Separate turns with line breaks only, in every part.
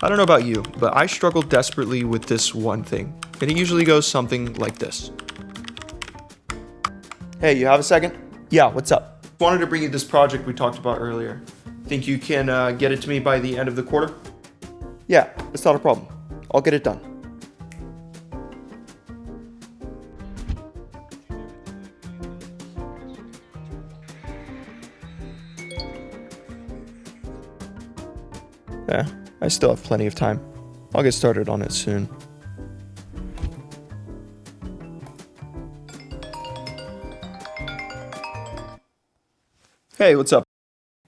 I don't know about you, but I struggle desperately with this one thing, and it usually goes something like this. Hey, you have a second? Yeah, what's up? Wanted to bring you this project we talked about earlier. Think you can get it to me by the end of the quarter? Yeah, that's not a problem. I'll get it done. Yeah, I still have plenty of time. I'll get started on it soon. Hey, what's up?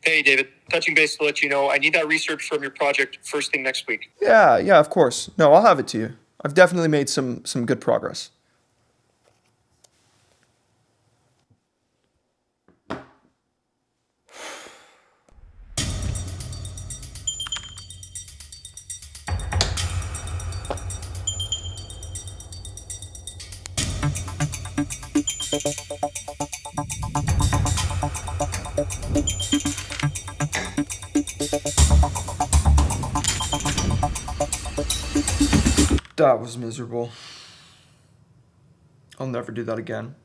Hey, David. Touching base to let you know I need that research from your project first thing next week.
Yeah, of course. No, I'll have it to you. I've definitely made some good progress. That was miserable. I'll never do that again.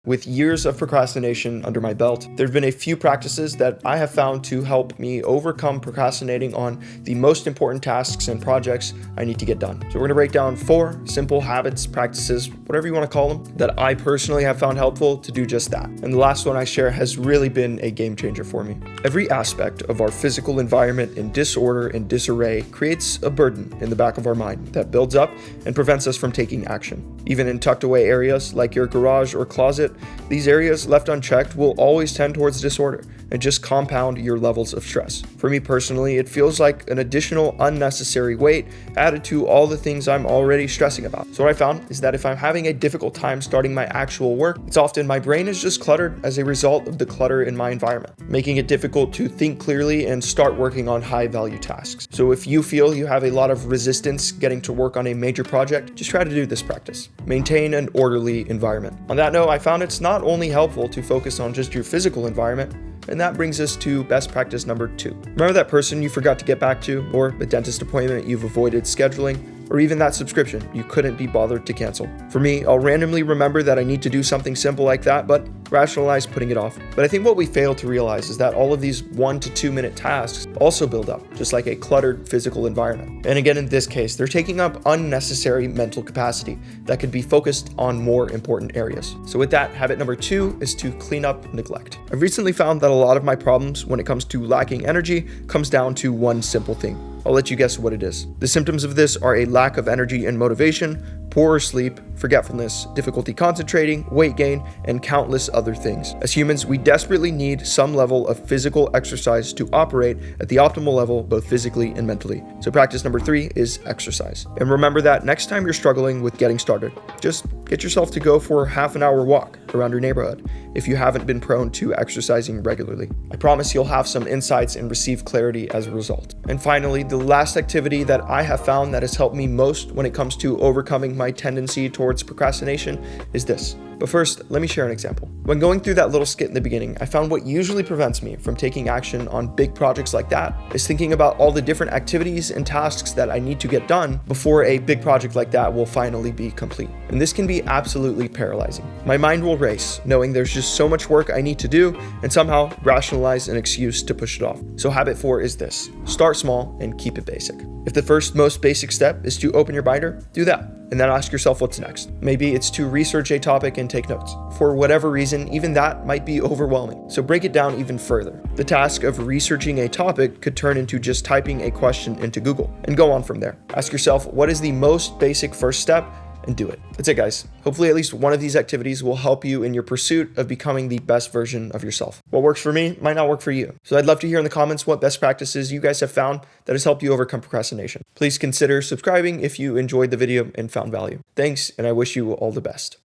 With years of procrastination under my belt, there have been a few practices that I have found to help me overcome procrastinating on the most important tasks and projects I need to get done. So we're going to break down 4 simple habits, practices, whatever you want to call them, that I personally have found helpful to do just that. And the last one I share has really been a game changer for me. Every aspect of our physical environment in disorder and disarray creates a burden in the back of our mind that builds up and prevents us from taking action. Even in tucked away areas like your garage or closet, these areas left unchecked will always tend towards disorder and just compound your levels of stress. For me personally, it feels like an additional unnecessary weight added to all the things I'm already stressing about. So what I found is that if I'm having a difficult time starting my actual work, it's often my brain is just cluttered as a result of the clutter in my environment, making it difficult to think clearly and start working on high value tasks. So if you feel you have a lot of resistance getting to work on a major project, just try to do this practice. Maintain an orderly environment. On that note, I found it's not only helpful to focus on just your physical environment, and that brings us to best practice number 2. Remember that person you forgot to get back to, or the dentist appointment you've avoided scheduling, or even that subscription you couldn't be bothered to cancel. For me, I'll randomly remember that I need to do something simple like that, but rationalize putting it off. But I think what we fail to realize is that all of these 1 to 2 minute tasks also build up, just like a cluttered physical environment. And again, in this case, they're taking up unnecessary mental capacity that could be focused on more important areas. So with that, habit number 2 is to clean up neglect. I've recently found that a lot of my problems when it comes to lacking energy comes down to one simple thing. I'll let you guess what it is. The symptoms of this are a lack of energy and motivation, poor sleep, forgetfulness, difficulty concentrating, weight gain, and countless other things. As humans, we desperately need some level of physical exercise to operate at the optimal level, both physically and mentally. So practice number 3 is exercise. And remember that next time you're struggling with getting started, just get yourself to go for a half an hour walk around your neighborhood if you haven't been prone to exercising regularly. I promise you'll have some insights and receive clarity as a result. And finally, the last activity that I have found that has helped me most when it comes to overcoming my tendency towards procrastination is this. But first, let me share an example. When going through that little skit in the beginning, I found what usually prevents me from taking action on big projects like that is thinking about all the different activities and tasks that I need to get done before a big project like that will finally be complete. And this can be absolutely paralyzing. My mind will race, knowing there's just so much work I need to do, and somehow rationalize an excuse to push it off. So habit 4 is this: start small and keep it basic. If the first most basic step is to open your binder, do that. And then ask yourself what's next. Maybe it's to research a topic and take notes. For whatever reason, even that might be overwhelming. So break it down even further. The task of researching a topic could turn into just typing a question into Google and go on from there. Ask yourself, what is the most basic first step? And do it. That's it, guys. Hopefully at least one of these activities will help you in your pursuit of becoming the best version of yourself. What works for me might not work for you. So I'd love to hear in the comments what best practices you guys have found that has helped you overcome procrastination. Please consider subscribing if you enjoyed the video and found value. Thanks, and I wish you all the best.